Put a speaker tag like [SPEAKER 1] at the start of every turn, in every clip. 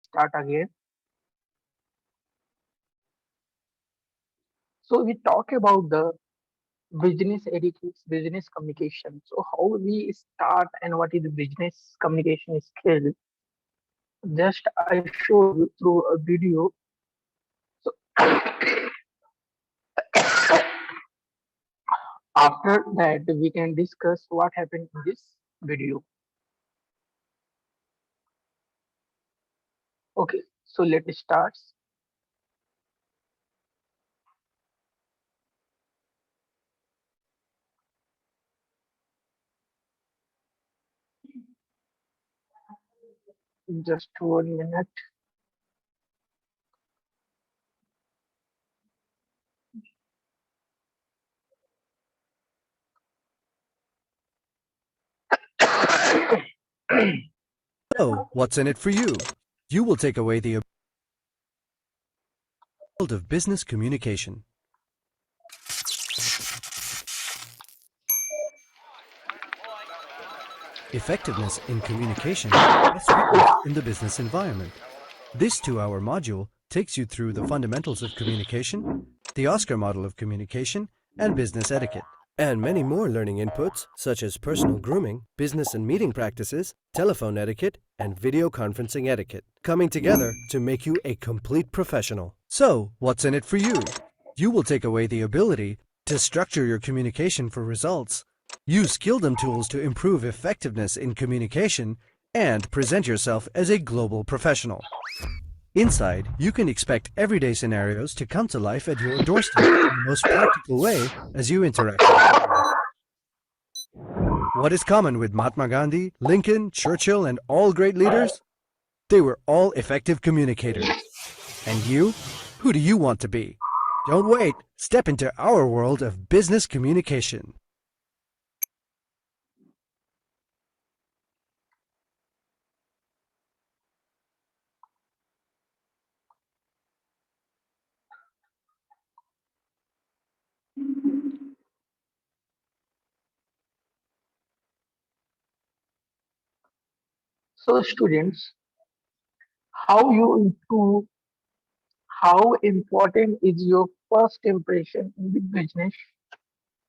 [SPEAKER 1] start again. So we talk about the business etiquette, business communication. So how we start and what is the business communication skill? Just I show you through a video. So after that we can discuss what happened in this video. Okay, so let's start. Just 1 minute.
[SPEAKER 2] So, what's in it for you? You will take away the world of business communication. Effectiveness in communication is in the business environment. This 2-hour module takes you through the fundamentals of communication, the Oscar model of communication, and business etiquette, and many more learning inputs such as personal grooming, business and meeting practices, telephone etiquette, and video conferencing etiquette, coming together to make you a complete professional. So, what's in it for you? You will take away the ability to structure your communication for results, use Skilldom tools to improve effectiveness in communication, and present yourself as a global professional. Inside, you can expect everyday scenarios to come to life at your doorstep in the most practical way as you interact with people. What is common with Mahatma Gandhi, Lincoln, Churchill, and all great leaders? They were all effective communicators. And you? Who do you want to be? Don't wait. Step into our world of business communication.
[SPEAKER 1] So students, how you improve, how important is your first impression in the business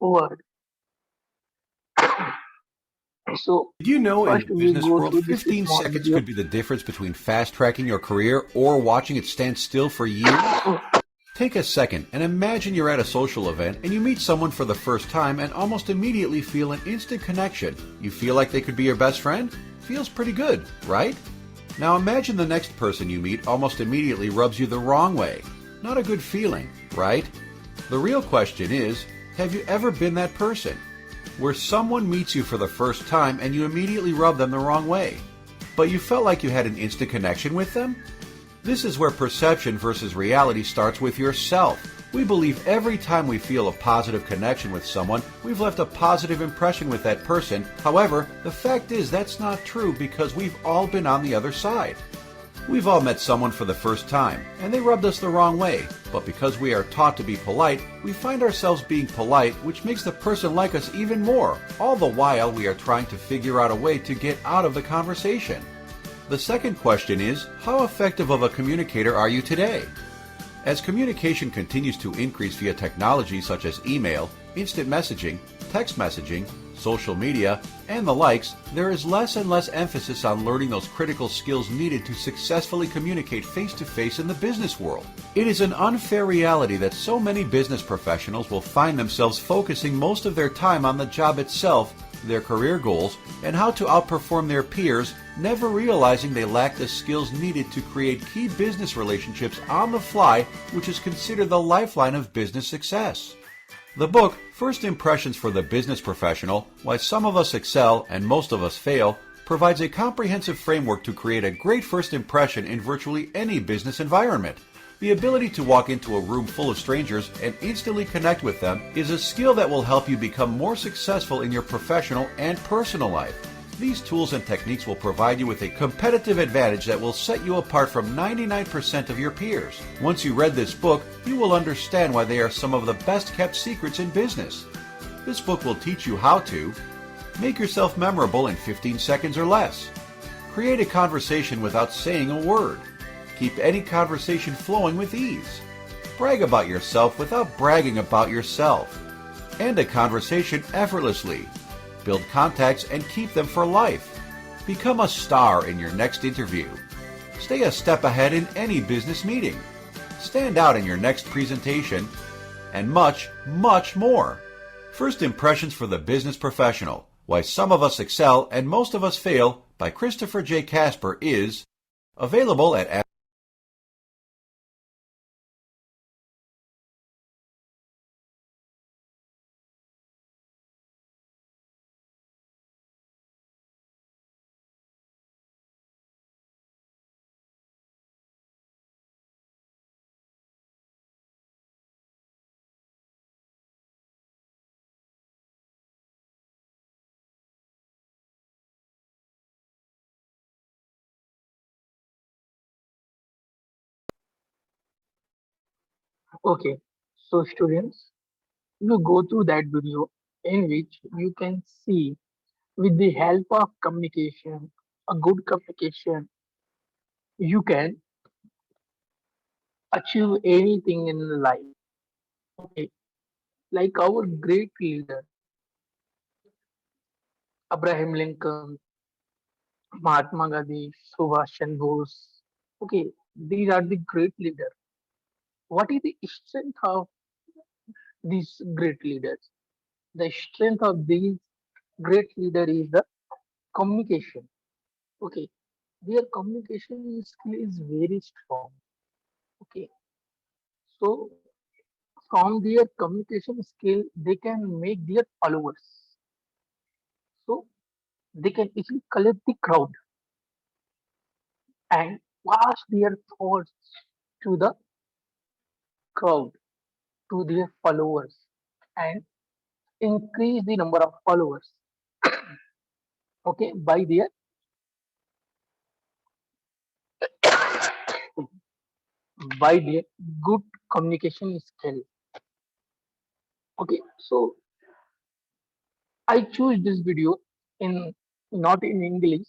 [SPEAKER 1] world? So
[SPEAKER 3] Did you know in
[SPEAKER 1] first
[SPEAKER 3] the
[SPEAKER 1] we
[SPEAKER 3] business
[SPEAKER 1] go
[SPEAKER 3] world,
[SPEAKER 1] through this
[SPEAKER 3] 15
[SPEAKER 1] small
[SPEAKER 3] seconds
[SPEAKER 1] video.
[SPEAKER 3] could be the difference between fast tracking your career or watching it stand still for years? Take a second and imagine you're at a social event and you meet someone for the first time and almost immediately feel an instant connection. You feel like they could be your best friend? Feels pretty good, right? Now imagine the next person you meet almost immediately rubs you the wrong way. Not a good feeling, right? The real question is, have you ever been that person? Where someone meets you for the first time and you immediately rub them the wrong way, but you felt like you had an instant connection with them? This is where perception versus reality starts with yourself. We believe every time we feel a positive connection with someone, we've left a positive impression with that person. However, the fact is that's not true because we've all been on the other side. We've all met someone for the first time, and they rubbed us the wrong way, but because we are taught to be polite, we find ourselves being polite, which makes the person like us even more, all the while we are trying to figure out a way to get out of the conversation. The second question is, how effective of a communicator are you today? As communication continues to increase via technology such as email, instant messaging, text messaging, social media, and the likes, there is less and less emphasis on learning those critical skills needed to successfully communicate face-to-face in the business world. It is an unfair reality that so many business professionals will find themselves focusing most of their time on the job itself, their career goals, and how to outperform their peers, never realizing they lack the skills needed to create key business relationships on the fly, which is considered the lifeline of business success. The book, First Impressions for the Business Professional, Why Some of Us Excel and Most of Us Fail, provides a comprehensive framework to create a great first impression in virtually any business environment. The ability to walk into a room full of strangers and instantly connect with them is a skill that will help you become more successful in your professional and personal life. These tools and techniques will provide you with a competitive advantage that will set you apart from 99% of your peers. Once you read this book, you will understand why they are some of the best kept secrets in business. This book will teach you how to make yourself memorable in 15 seconds or less, create a conversation without saying a word, Keep any conversation flowing with ease. Brag about yourself without bragging about yourself. End a conversation effortlessly. Build contacts and keep them for life. Become a star in your next interview. Stay a step ahead in any business meeting. Stand out in your next presentation, and much, much more. First Impressions for the Business Professional: Why Some of Us Excel and Most of Us Fail by Christopher J. Casper is available at
[SPEAKER 1] Okay, so students, you go through that video in which you can see with the help of communication, a good communication, you can achieve anything in life. Okay, like our great leader, Abraham Lincoln, Mahatma Gandhi, Subhash Chandra Bose. Okay, these are the great leaders. What is the strength of these great leaders? The strength of these great leader is the communication. Okay, their communication skill is very strong. Okay, so from their communication skill, they can make their followers. So they can easily collect the crowd and pass their thoughts to the crowd, to their followers, and increase the number of followers. Okay, by their good communication skill. Okay, so I choose this video in not in English,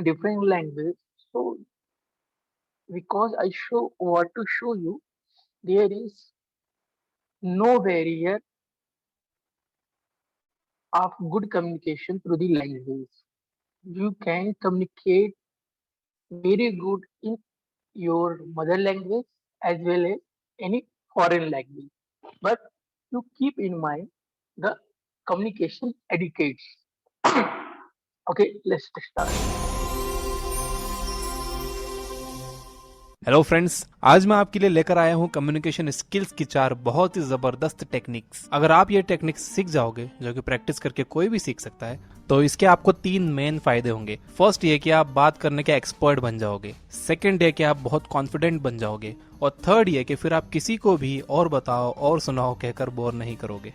[SPEAKER 1] different language. So because I show what to show you, there is no barrier of good communication through the language. You can communicate very good in your mother language as well as any foreign language. But you keep in mind the communication etiquettes. Okay, let's start.
[SPEAKER 4] Hello friends, आज मैं आपके लिए लेकर आया हूं communication skills की 4 बहुत ही जबरदस्त टेक्निक्स। अगर आप ये टेक्निक्स सीख जाओगे, जो कि प्रैक्टिस करके कोई भी सीख सकता है, तो इसके आपको 3 मेन फायदे होंगे। फर्स्ट ये कि आप बात करने के एक्सपर्ट बन जाओगे। सेकंड ये कि आप बहुत कॉन्फिडेंट बन जाओगे। और थर्ड ये कि फिर आप किसी को भी और बताओ और सुनाओ कहकर बोर नहीं करोगे।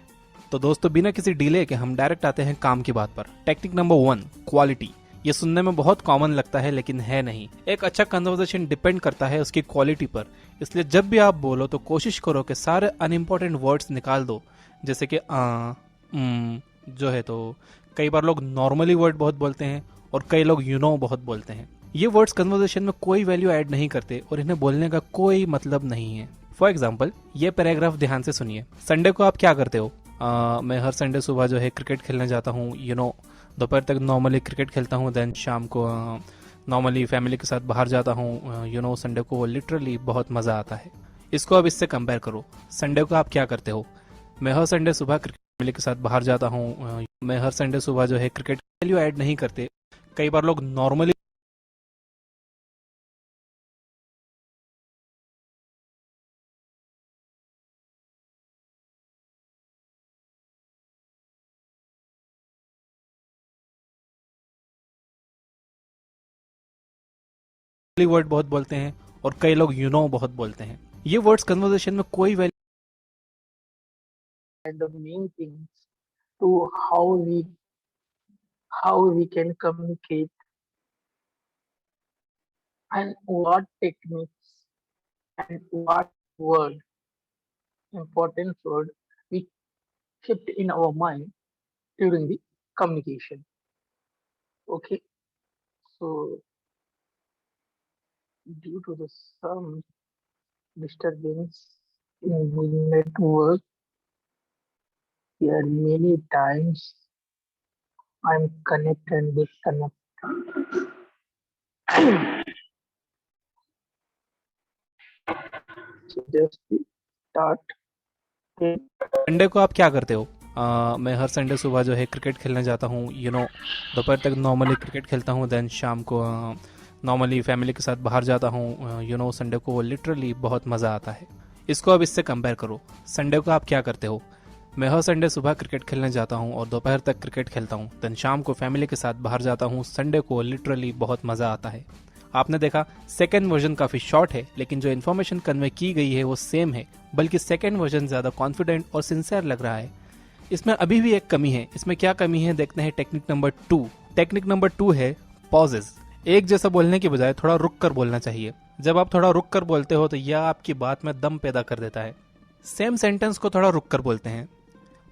[SPEAKER 4] तो दोस्तों, बिना किसी डिले के हम डायरेक्ट आते हैं काम की बात पर। Technique number 1, quality. ये सुनने में बहुत कॉमन लगता है, लेकिन है नहीं। एक अच्छा कन्वर्सेशन डिपेंड करता है उसकी क्वालिटी पर। इसलिए जब भी आप बोलो तो कोशिश करो कि सारे अनइम्पोर्टेंट वर्ड्स निकाल दो, जैसे कि जो है। तो कई बार लोग नॉर्मली वर्ड बहुत बोलते हैं और कई लोग यू नो बहुत बोलते हैं। ये वर्ड्स कन्वर्सेशन में कोई वैल्यू ऐड नहीं करते और इन्हें बोलने का कोई मतलब नहीं है। फॉर एग्जाम्पल, ये पैराग्राफ ध्यान से सुनिए। संडे को आप क्या करते हो? मैं हर संडे सुबह जो है क्रिकेट खेलने जाता हूँ। दोपहर तक नॉर्मली क्रिकेट खेलता हूँ। देन शाम को नॉर्मली फैमिली के साथ बाहर जाता हूँ। संडे को लिटरली बहुत मज़ा आता है। इसको अब इससे कंपेयर करो। संडे को आप क्या करते हो? मैं हर संडे सुबह क्रिकेट फैमिली के साथ बाहर जाता हूँ। मैं हर संडे सुबह जो है क्रिकेट वैल्यू ऐड नहीं करते। कई बार लोग नॉर्मली वर्ड बहुत बोलते हैं और कई लोग यू नो बहुत बोलते हैं। ये वर्ड्स कन्वर्सेशन में कोई value
[SPEAKER 1] And the main things to how we can communicate and what techniques and what word important word we kept in our mind during the communication. Okay, so due to the some disturbance in the network, here many times I'm connect and disconnect. So just start it.
[SPEAKER 4] Sunday को आप क्या करते हो? मैं हर Sunday सुबह जो है cricket खेलने जाता हूँ, दोपहर तक नॉर्मली क्रिकेट खेलता हूँ, देन शाम को नॉर्मली फैमिली के साथ बाहर जाता हूँ। संडे को लिटरली बहुत मज़ा आता है। इसको अब इससे कंपेयर करो, संडे को आप क्या करते हो? मैं हर संडे सुबह क्रिकेट खेलने जाता हूँ और दोपहर तक क्रिकेट खेलता हूँ, देन शाम को फैमिली के साथ बाहर जाता हूँ। संडे को लिटरली बहुत मज़ा आता है। आपने देखा सेकेंड वर्जन काफ़ी शॉर्ट है, लेकिन जो इन्फॉर्मेशन कन्वे की गई है वो सेम है, बल्कि सेकेंड वर्जन ज़्यादा कॉन्फिडेंट और सिंसियर लग रहा है। इसमें अभी भी एक कमी है। इसमें क्या कमी है देखते हैं। Technique number 2। टेक्निक नंबर 2 है पॉजेज। एक जैसा बोलने की बजाय थोड़ा रुक कर बोलना चाहिए। जब आप थोड़ा रुक कर बोलते हो तो यह आपकी बात में दम पैदा कर देता है। सेम सेंटेंस को थोड़ा रुक कर बोलते हैं।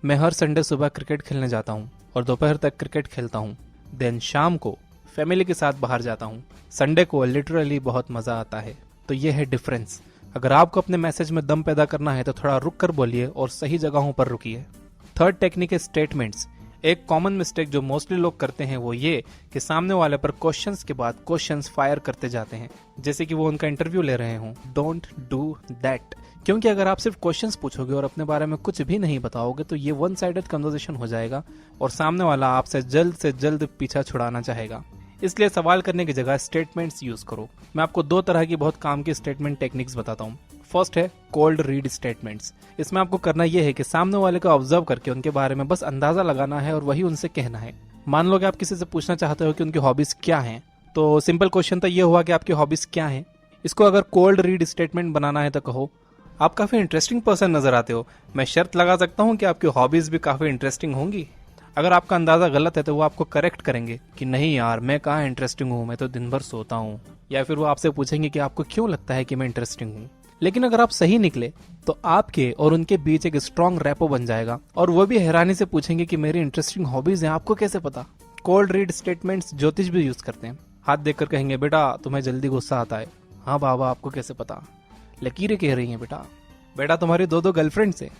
[SPEAKER 4] मैं हर संडे सुबह क्रिकेट खेलने जाता हूँ और दोपहर तक क्रिकेट खेलता हूँ, देन शाम को फैमिली के साथ बाहर जाता हूँ। संडे को लिटरली बहुत मज़ा आता है। तो ये है डिफरेंस। अगर आपको अपने मैसेज में दम पैदा करना है तो थोड़ा रुक कर बोलिए और सही जगहों पर रुकिए। थर्ड टेक्निक है स्टेटमेंट्स। एक कॉमन मिस्टेक जो मोस्टली लोग करते हैं वो ये कि सामने वाले पर क्वेश्चंस के बाद क्वेश्चंस फायर करते जाते हैं, जैसे कि वो उनका इंटरव्यू ले रहे हों। डोंट डू दैट, क्योंकि अगर आप सिर्फ क्वेश्चंस पूछोगे और अपने बारे में कुछ भी नहीं बताओगे तो ये वन साइडेड कन्वर्सेशन हो जाएगा और सामने वाला आपसे जल्द से जल्द पीछा छुड़ाना चाहेगा। इसलिए सवाल करने की जगह स्टेटमेंट्स यूज करो। मैं आपको 2 तरह की बहुत काम की स्टेटमेंट टेक्निक्स बताता हूँ। फर्स्ट है कोल्ड रीड स्टेटमेंट्स। इसमें आपको करना यह है कि सामने वाले को ऑब्जर्व करके उनके बारे में बस अंदाजा लगाना है और वही उनसे कहना है। मान लो कि आप किसी से पूछना चाहते हो कि उनकी हॉबीज क्या हैं, तो सिंपल क्वेश्चन तो ये हुआ कि आपकी हॉबीज क्या हैं। इसको अगर कोल्ड रीड स्टेटमेंट बनाना है तो कहो, आप काफी इंटरेस्टिंग पर्सन नजर आते हो। मैं शर्त लगा सकता हूँ कि आपकी हॉबीज भी काफी इंटरेस्टिंग होंगी। अगर आपका अंदाजा गलत है तो वो आपको करेक्ट करेंगे कि नहीं यार, मैं कहाँ इंटरेस्टिंग हूँ, मैं तो दिन भर सोता हूँ। या फिर वो आपसे पूछेंगे कि आपको क्यों लगता है कि मैं इंटरेस्टिंग हूँ। लेकिन अगर आप सही निकले तो आपके और उनके बीच एक स्ट्रॉन्ग रैपो बन जाएगा और वो भी हैरानी से पूछेंगे कि मेरी इंटरेस्टिंग हॉबीज हैं, आपको कैसे पता। कोल्ड रीड स्टेटमेंट्स ज्योतिष भी यूज करते हैं। हाथ देखकर कहेंगे, बेटा तुम्हें जल्दी गुस्सा आता है। हाँ बाबा, आपको कैसे पता। लकीरें कह रही हैं बेटा। बेटा तुम्हारी 2 गर्लफ्रेंड्स हैं।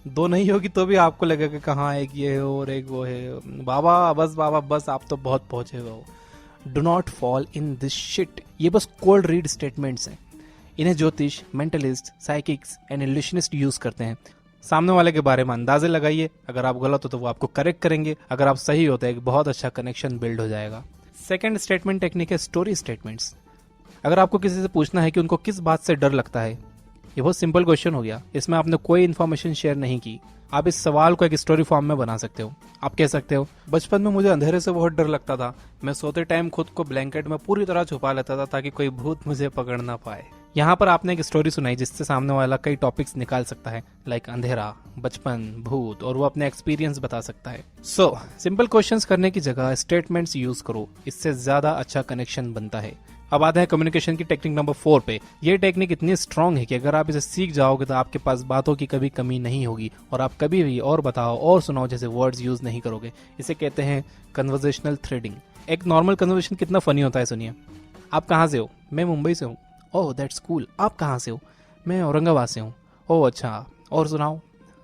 [SPEAKER 4] 2 नहीं होगी तो भी आपको लगेगा कि कहाँ एक ये है और एक वो है। बाबा बस, आप तो बहुत पहुंचे हुए हो। Do not fall in this shit. ये बस कोल्ड रीड स्टेटमेंट्स हैं। इन्हें ज्योतिष, मेंटलिस्ट, साइकिक्स एंड इल्यूशनिस्ट यूज करते हैं। सामने वाले के बारे में अंदाजे लगाइए। अगर आप गलत हो तो वो आपको करेक्ट करेंगे, अगर आप सही हो तो एक बहुत अच्छा कनेक्शन बिल्ड हो जाएगा। सेकंड स्टेटमेंट टेक्निक है स्टोरी स्टेटमेंट्स। अगर आपको किसी से पूछना है कि उनको किस बात से डर लगता है, ये बहुत सिंपल क्वेश्चन हो गया। इसमें आपने कोई इन्फॉर्मेशन शेयर नहीं की। आप इस सवाल को एक स्टोरी फॉर्म में बना सकते हो। आप कह सकते हो, बचपन में मुझे अंधेरे से बहुत डर लगता था। मैं सोते टाइम खुद को ब्लैंकेट में पूरी तरह छुपा लेता था ताकि कोई भूत मुझे पकड़ ना पाए। यहाँ पर आपने एक स्टोरी सुनाई जिससे सामने वाला कई टॉपिक्स निकाल सकता है, लाइक अंधेरा, बचपन, भूत, और वो अपने एक्सपीरियंस बता सकता है। सो सिंपल क्वेश्चंस करने की जगह स्टेटमेंट्स यूज करो, इससे ज्यादा अच्छा कनेक्शन बनता है। अब आते हैं कम्युनिकेशन की टेक्निक नंबर 4 पे। ये टेक्निक इतनी स्ट्रांग है कि अगर आप इसे सीख जाओगे तो आपके पास बातों की कभी कमी नहीं होगी और आप कभी भी और बताओ और सुनाओ जैसे वर्ड्स यूज नहीं करोगे। इसे कहते हैं कन्वर्सेशनल थ्रेडिंग। एक नॉर्मल कन्वर्सेशन कितना फनी होता है, सुनिए। आप कहाँ से हो? मैं मुंबई से हूँ। Oh that's cool. आप कहाँ से हो? मैं औरंगाबाद से हूँ। ओह अच्छा, और सुनाओ?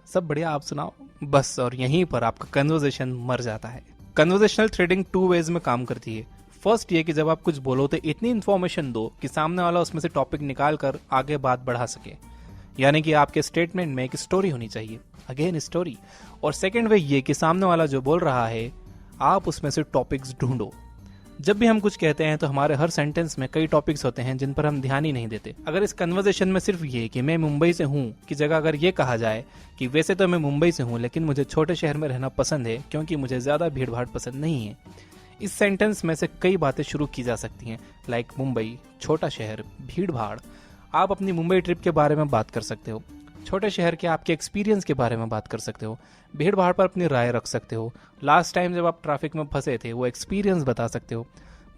[SPEAKER 4] सब बढ़िया, आप सुनाओ। बस, और यहीं पर आपका कन्वर्सेशन मर जाता है। कन्वर्सेशनल थ्रेडिंग 2 वेज में काम करती है। फर्स्ट ये कि जब आप कुछ बोलो तो इतनी इन्फॉर्मेशन दो कि सामने वाला उसमें से टॉपिक निकाल कर आगे बात बढ़ा सके, यानी कि आपके स्टेटमेंट में एक स्टोरी होनी चाहिए, अगेन स्टोरी। और सेकंड वे ये कि सामने वाला जो बोल रहा है आप उसमें से टॉपिक्स ढूंढो। जब भी हम कुछ कहते हैं तो हमारे हर सेंटेंस में कई टॉपिक्स होते हैं जिन पर हम ध्यान ही नहीं देते। अगर इस कन्वर्सेशन में सिर्फ ये कि मैं मुंबई से हूँ की जगह अगर ये कहा जाए कि वैसे तो मैं मुंबई से हूँ लेकिन मुझे छोटे शहर में रहना पसंद है क्योंकि मुझे ज्यादा भीड़ भाड़ पसंद नहीं है, इस सेंटेंस में से कई बातें शुरू की जा सकती हैं, लाइक मुंबई, छोटा शहर, भीड़ भाड़। आप अपनी मुंबई ट्रिप के बारे में बात कर सकते हो, छोटे शहर के आपके एक्सपीरियंस के बारे में बात कर सकते हो, भीड़ भाड़ पर अपनी राय रख सकते हो, लास्ट टाइम जब आप ट्रैफिक में फंसे थे वो एक्सपीरियंस बता सकते हो।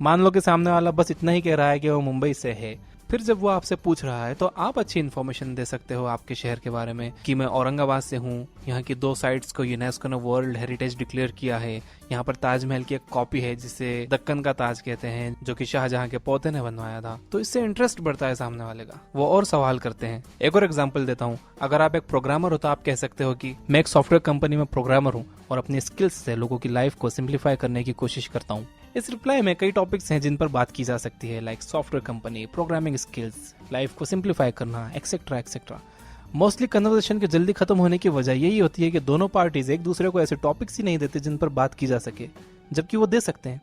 [SPEAKER 4] मान लो कि सामने वाला बस इतना ही कह रहा है कि वो मुंबई से है, फिर जब वो आपसे पूछ रहा है तो आप अच्छी इन्फॉर्मेशन दे सकते हो आपके शहर के बारे में कि मैं औरंगाबाद से हूँ, यहाँ की 2 साइट्स को यूनेस्को ने वर्ल्ड हेरिटेज डिक्लेयर किया है, यहाँ पर ताजमहल की एक कॉपी है जिसे दक्कन का ताज कहते हैं, जो कि शाहजहां के पोते ने बनवाया था। तो इससे इंटरेस्ट बढ़ता है सामने वाले का, वो और सवाल करते हैं। एक और एग्जाम्पल देता हूँ, अगर आप एक प्रोग्रामर हो तो आप कह सकते हो कि मैं एक सॉफ्टवेयर कंपनी में प्रोग्रामर हूँ और अपनी स्किल्स से लोगों की लाइफ को सिंप्लीफाई करने की कोशिश करता हूँ। इस रिप्लाई में कई टॉपिक्स हैं जिन पर बात की जा सकती है, like software company, programming skills, life को सिंप्लीफाई करना, एक्सेट्रा एक्सेट्रा। मोस्टली कन्वर्सेशन के जल्दी खत्म होने की वजह यही होती है कि दोनों पार्टीज एक दूसरे को ऐसे टॉपिक्स ही नहीं देते जिन पर बात की जा सके, जबकि वो दे सकते हैं।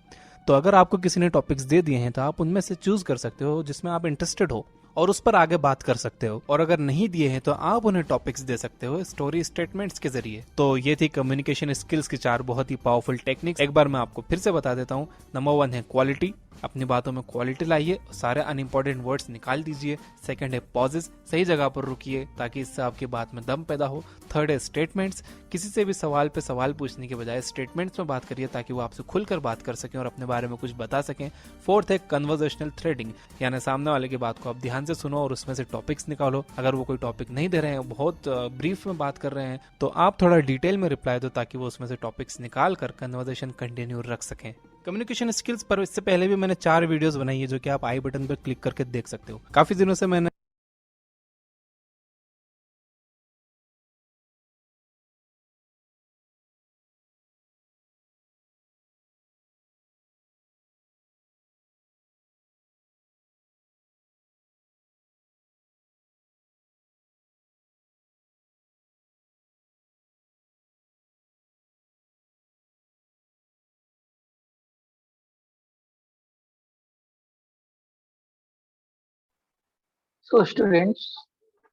[SPEAKER 4] तो अगर आपको किसी ने टॉपिक्स दे दिए हैं तो आप उनमें से चूज कर सकते हो जिसमें आप इंटरेस्टेड हो और उस पर आगे बात कर सकते हो, और अगर नहीं दिए हैं तो आप उन्हें टॉपिक्स दे सकते हो स्टोरी स्टेटमेंट्स के जरिए। तो ये थी कम्युनिकेशन स्किल्स की 4 बहुत ही पावरफुल टेक्निक्स। एक बार मैं आपको फिर से बता देता हूँ। नंबर 1 है क्वालिटी, अपनी बातों में क्वालिटी लाइए, सारे अनइंपॉर्टेंट वर्ड्स निकाल दीजिए। सेकंड है पॉजेस, सही जगह पर रुकिए ताकि इससे आपकी बात में दम पैदा हो। थर्ड है स्टेटमेंट्स, किसी से भी सवाल पे सवाल पूछने के बजाय स्टेटमेंट्स में बात करिए ताकि वो आपसे खुलकर बात कर सकें और अपने बारे में कुछ बता सकें। फोर्थ है कन्वर्सेशनल थ्रेडिंग, यानी सामने वाले की बात को आप ध्यान से सुनो और उसमें से टॉपिक्स निकालो। अगर वो कोई टॉपिक नहीं दे रहे हैं, बहुत ब्रीफ में बात कर रहे हैं, तो आप थोड़ा डिटेल में रिप्लाई दो ताकि वो उसमें से टॉपिक्स निकाल कर कन्वर्सेशन कंटिन्यू रख सकें। कम्युनिकेशन स्किल्स पर इससे पहले भी मैंने 4 वीडियोस बनाई है जो कि आप आई बटन पर क्लिक करके देख सकते हो। काफी दिनों से मैंने
[SPEAKER 1] So students,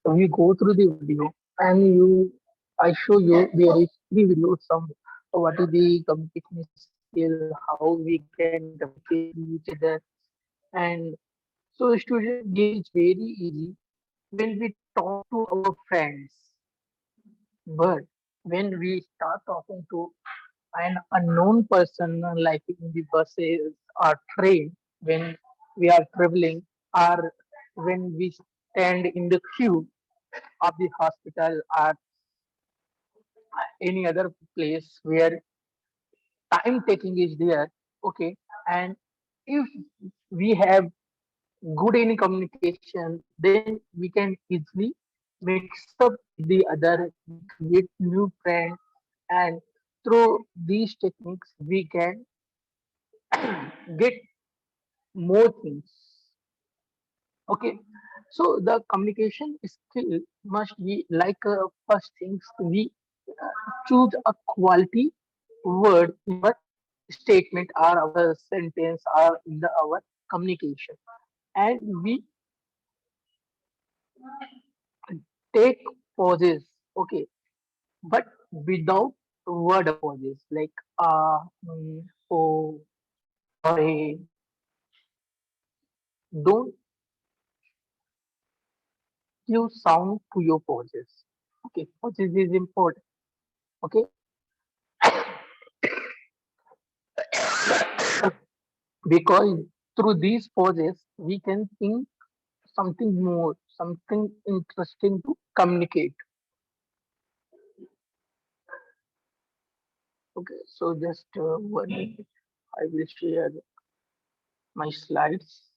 [SPEAKER 1] we go through the video and I show you there is 3 videos. Some what is the communication skill, how we can communicate with each other, and so student, this is very easy when we talk to our friends. But when we start talking to an unknown person, like in the buses or train, when we are traveling, or when we stand in the queue of the hospital or any other place where time taking is there, okay, and if we have good any communication, then we can easily mix up with the other, create new friends, and through these techniques we can get more things. Okay, so the communication skill must be like first things we choose a quality word in our statement or our sentence or in our communication, and we take pauses. Okay, but without word pauses like oh, sorry. Don't give sound to your pauses. Okay, pauses is important. Okay, because through these pauses we can think something more, something interesting to communicate. Okay, so just 1 minute, I will share my slides.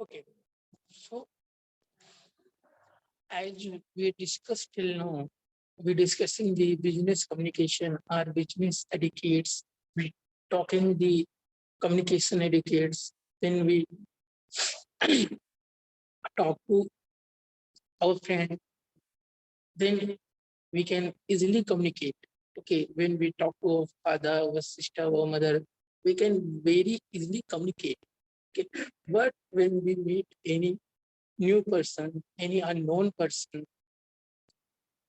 [SPEAKER 1] Okay, so as we discussed till now, we discussing the business communication or business etiquettes. We talking the communication etiquettes. Then we talk to our friend. Then we can easily communicate. Okay, when we talk to our father, our sister, our mother, we can very easily communicate. Okay, but when we meet any new person, any unknown person,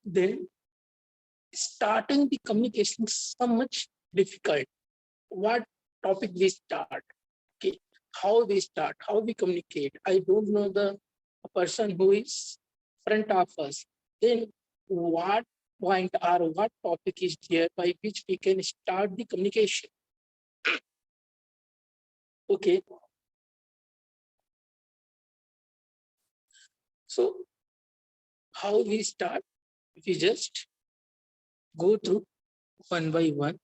[SPEAKER 1] then starting the communication is so much difficult. What topic we start? Okay, how we start, how we communicate. I don't know the person who is front of us. Then what point or what topic is there by which we can start the communication? Okay, so how we start? We just go through one by one.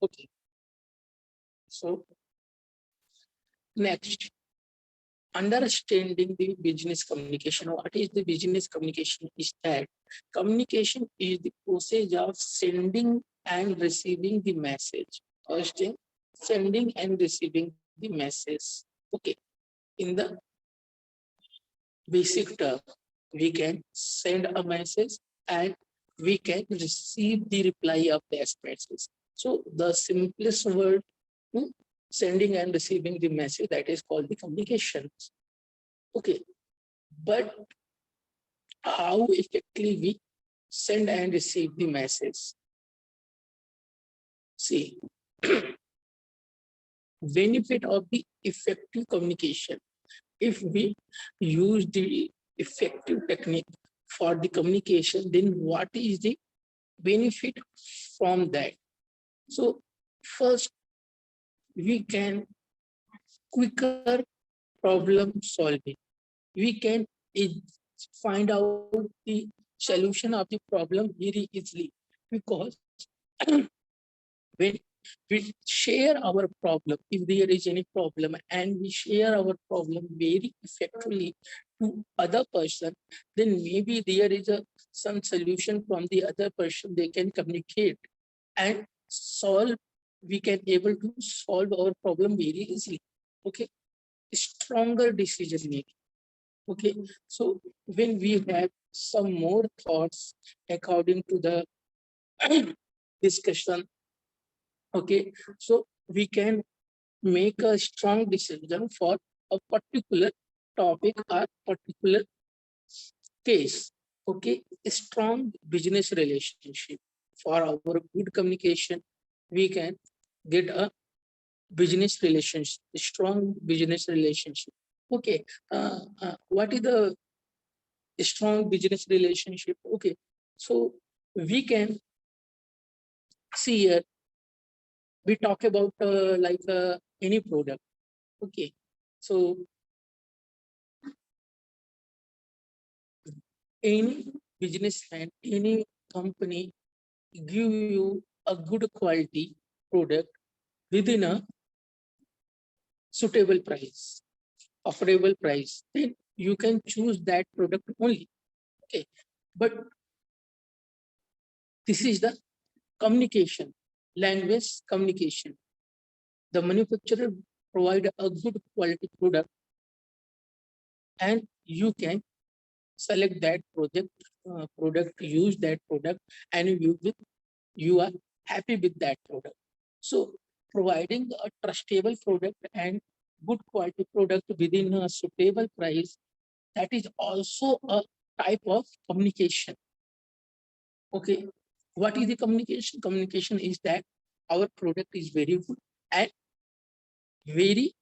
[SPEAKER 1] Okay, so next, understanding the business communication. What is the business communication? Is that communication is the process of sending and receiving the message. First thing, sending and receiving the message. Okay, in the basic term, we can send a message and we can receive the reply of that message. So the simplest word, sending and receiving the message, that is called the communication. Okay, but how effectively we send and receive the message? See, benefit of the effective communication. If we use the effective technique for the communication, then what is the benefit from that? So first, we can quicker problem solving. We can find out the solution of the problem very easily, because when we share our problem, if there is any problem, and we share our problem very effectively to other person, then maybe there is some solution from the other person. They can communicate and solve. We can able to solve our problem very easily. Okay, stronger decision making. Okay, so when we have some more thoughts according to the discussion, okay, so we can make a strong decision for a particular topic or particular case. Okay, a strong business relationship. For our good communication, we can get a business relationship, a strong business relationship. Okay, what is the strong business relationship? Okay, so we can see here, we talk about like any product. Okay, so any businessman, any company give you a good quality product within a suitable price, affordable price, then you can choose that product only. Okay, but this is the communication, language communication. The manufacturer provide a good quality product, and you can select that product, use that product, and you are happy with that product. So providing a trustable product and good quality product within a suitable price, that is also a type of communication. Okay, what is the communication? Communication is that
[SPEAKER 5] our product is very good and very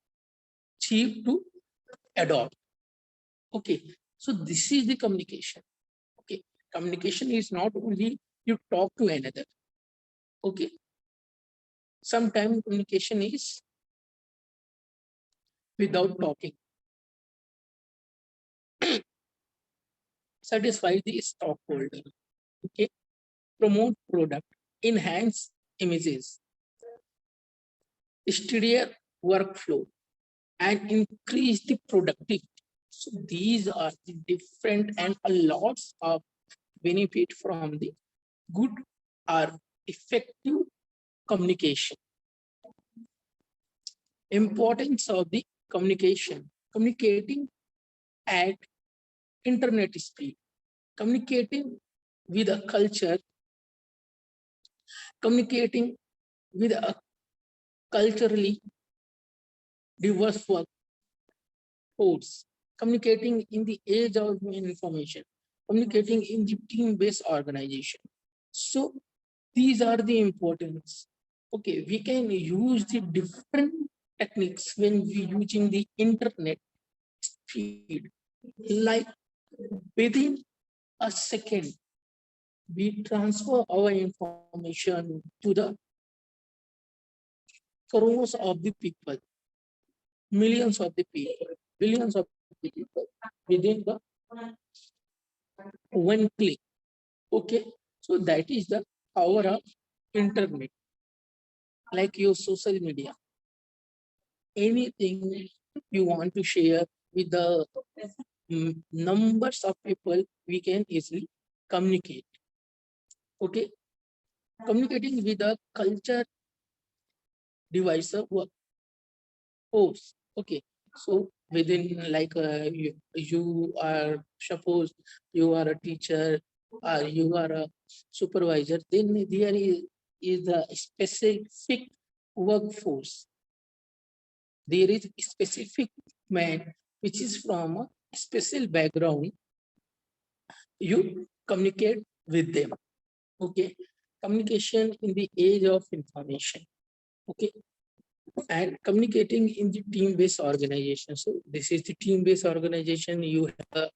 [SPEAKER 5] cheap to adopt. Okay, so this is the communication. Okay, communication is not only you talk to another. Okay, sometimes communication is without talking. Satisfy the stockholder. Okay, promote product, enhance images, steer workflow, and increase the productivity. So these are the different and a lots of benefit from the good or effective communication. Importance of the communication. Communicating at internet speed. Communicating with a culture. Communicating with a culturally diverse workforce. Communicating in the age of information. Communicating in the team-based organization. So these are the importance. Okay, we can use the different techniques when we using the internet speed. Like within a second, we transfer our information to the crores of the people, millions of the people, billions of the people within the one click. Okay, so that is the power of internet. Like your social media, anything you want to share with the numbers of people, we can easily communicate. Okay, communicating with a culture device of workforce. Okay, so within like you are, suppose you are a teacher or you are a supervisor, then there is a specific workforce. There is a specific man which is from a special background. You communicate with them. Okay, communication in the age of information. Okay, and communicating in the team-based organization. So this is the team-based organization. You have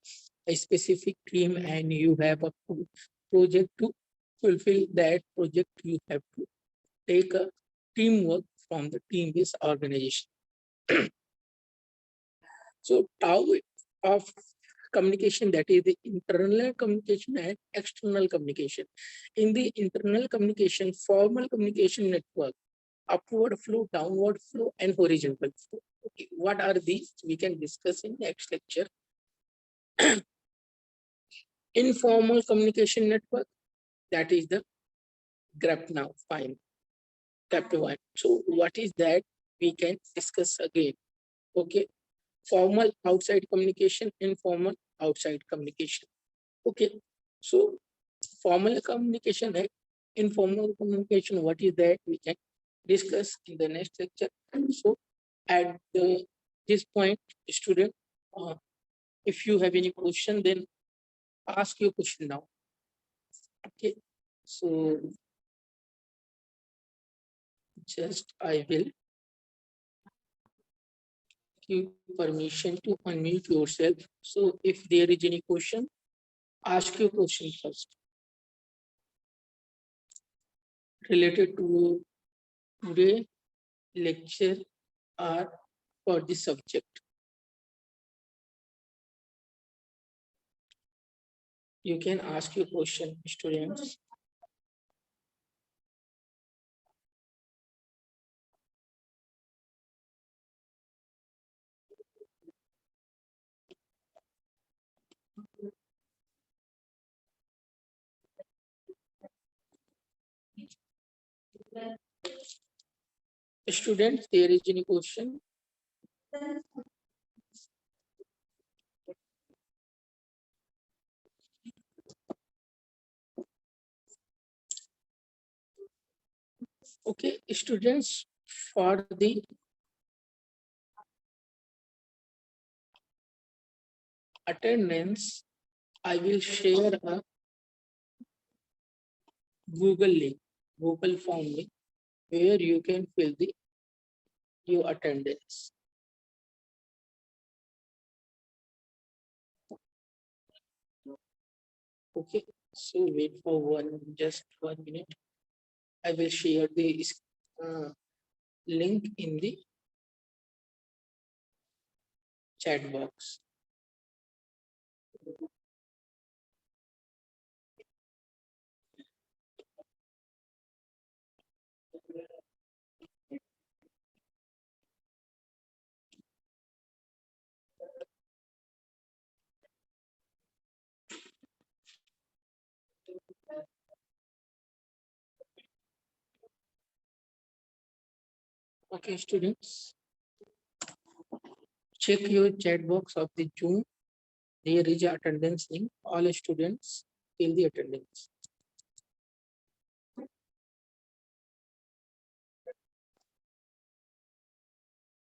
[SPEAKER 5] a specific team and you have a project to fulfill that project. You have to take a teamwork from the team-based organization. So type of communication, that is the internal communication and external communication. In the internal communication, formal communication network, upward flow, downward flow, and horizontal flow. Okay, what are these? We can discuss in next lecture. Informal communication network, that is the graph now, fine. Chapter 1. So what is that? We can discuss again. Okay. Formal outside communication, informal outside communication. Okay. So formal communication and informal communication, what is that? We can discuss in the next lecture. So at this point, student, if you have any question, then ask your question now. Okay. So just I will give permission to unmute yourself. So if there is any question, ask your question first. Related to today lecture or for this subject. You can ask your question, students. Students, there is any question? Okay, students, for the attendance, I will share a Google link, Google form link. where you can fill your attendance. Okay, so wait for just 1 minute. I will share the uh, link in the chat box. Okay, students, check your chat box of the Zoom. There is a attendance link. All students fill the attendance.